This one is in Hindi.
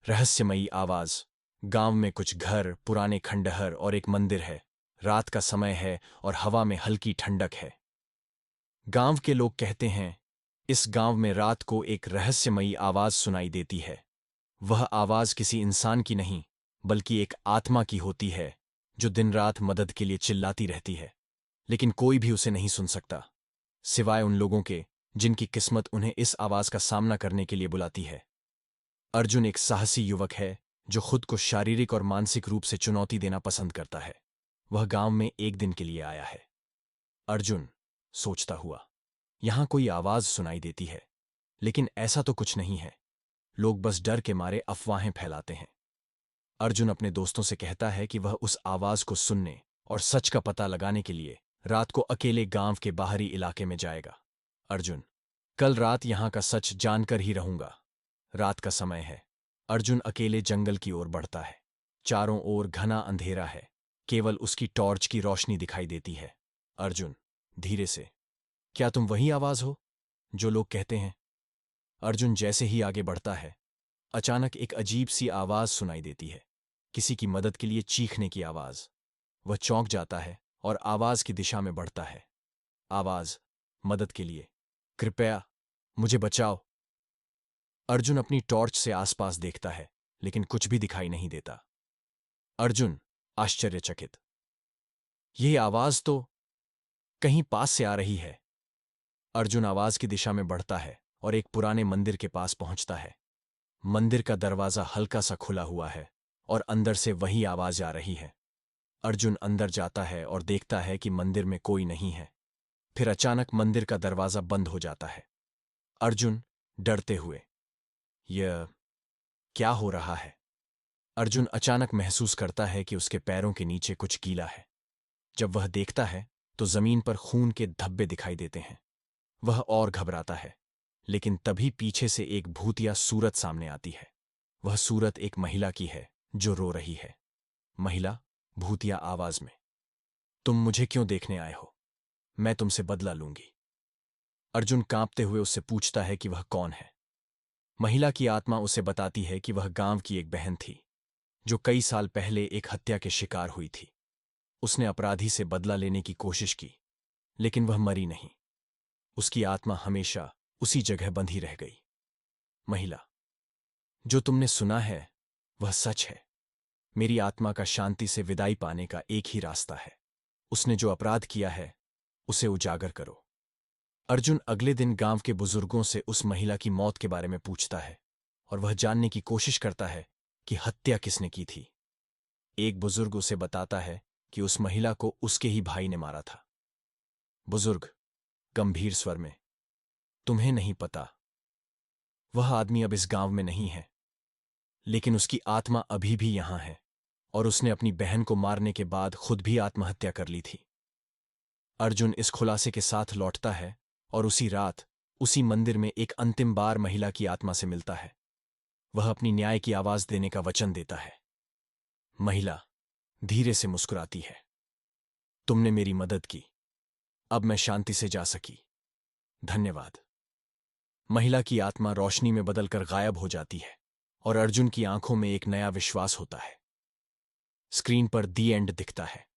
रहस्यमयी आवाज। गांव में कुछ घर, पुराने खंडहर और एक मंदिर है। रात का समय है और हवा में हल्की ठंडक है। गांव के लोग कहते हैं, इस गांव में रात को एक रहस्यमयी आवाज सुनाई देती है। वह आवाज किसी इंसान की नहीं, बल्कि एक आत्मा की होती है, जो दिन रात मदद के लिए चिल्लाती रहती है। लेकिन कोई भी उसे नहीं सुन सकता, सिवाय उन लोगों के जिनकी किस्मत उन्हें इस आवाज का सामना करने के लिए बुलाती है। अर्जुन एक साहसी युवक है, जो खुद को शारीरिक और मानसिक रूप से चुनौती देना पसंद करता है। वह गांव में एक दिन के लिए आया है। अर्जुन सोचता हुआ, यहां कोई आवाज सुनाई देती है, लेकिन ऐसा तो कुछ नहीं है। लोग बस डर के मारे अफवाहें फैलाते हैं। अर्जुन अपने दोस्तों से कहता है कि वह उस आवाज को सुनने और सच का पता लगाने के लिए रात को अकेले गांव के बाहरी इलाके में जाएगा। अर्जुन, कल रात यहां का सच जानकर ही रहूंगा। रात का समय है। अर्जुन अकेले जंगल की ओर बढ़ता है। चारों ओर घना अंधेरा है, केवल उसकी टॉर्च की रोशनी दिखाई देती है। अर्जुन धीरे से, क्या तुम वही आवाज हो जो लोग कहते हैं? अर्जुन जैसे ही आगे बढ़ता है, अचानक एक अजीब सी आवाज सुनाई देती है, किसी की मदद के लिए चीखने की आवाज। वह चौंक जाता है और आवाज की दिशा में बढ़ता है। आवाज, मदद के लिए, कृपया मुझे बचाओ। अर्जुन अपनी टॉर्च से आसपास देखता है, लेकिन कुछ भी दिखाई नहीं देता। अर्जुन आश्चर्यचकित, यह आवाज तो कहीं पास से आ रही है। अर्जुन आवाज की दिशा में बढ़ता है और एक पुराने मंदिर के पास पहुंचता है। मंदिर का दरवाजा हल्का सा खुला हुआ है और अंदर से वही आवाज आ रही है। अर्जुन अंदर जाता है और देखता है कि मंदिर में कोई नहीं है। फिर अचानक मंदिर का दरवाजा बंद हो जाता है। अर्जुन डरते हुए, यह क्या हो रहा है? अर्जुन अचानक महसूस करता है कि उसके पैरों के नीचे कुछ गीला है। जब वह देखता है तो जमीन पर खून के धब्बे दिखाई देते हैं। वह और घबराता है, लेकिन तभी पीछे से एक भूतिया सूरत सामने आती है। वह सूरत एक महिला की है जो रो रही है। महिला भूतिया आवाज में, तुम मुझे क्यों देखने आए हो? मैं तुमसे बदला लूंगी। अर्जुन कांपते हुए उससे पूछता है कि वह कौन है। महिला की आत्मा उसे बताती है कि वह गांव की एक बहन थी, जो कई साल पहले एक हत्या के शिकार हुई थी। उसने अपराधी से बदला लेने की कोशिश की, लेकिन वह मरी नहीं। उसकी आत्मा हमेशा उसी जगह बंधी रह गई। महिला, जो तुमने सुना है वह सच है। मेरी आत्मा का शांति से विदाई पाने का एक ही रास्ता है। उसने जो अपराध किया है उसे उजागर करो। अर्जुन अगले दिन गांव के बुजुर्गों से उस महिला की मौत के बारे में पूछता है और वह जानने की कोशिश करता है कि हत्या किसने की थी। एक बुजुर्ग उसे बताता है कि उस महिला को उसके ही भाई ने मारा था। बुजुर्ग गंभीर स्वर में, तुम्हें नहीं पता, वह आदमी अब इस गांव में नहीं है, लेकिन उसकी आत्मा अभी भी यहां है और उसने अपनी बहन को मारने के बाद खुद भी आत्महत्या कर ली थी। अर्जुन इस खुलासे के साथ लौटता है और उसी रात उसी मंदिर में एक अंतिम बार महिला की आत्मा से मिलता है। वह अपनी न्याय की आवाज देने का वचन देता है। महिला धीरे से मुस्कुराती है, तुमने मेरी मदद की, अब मैं शांति से जा सकी, धन्यवाद। महिला की आत्मा रोशनी में बदलकर गायब हो जाती है और अर्जुन की आंखों में एक नया विश्वास होता है। स्क्रीन पर दी एंड दिखता है।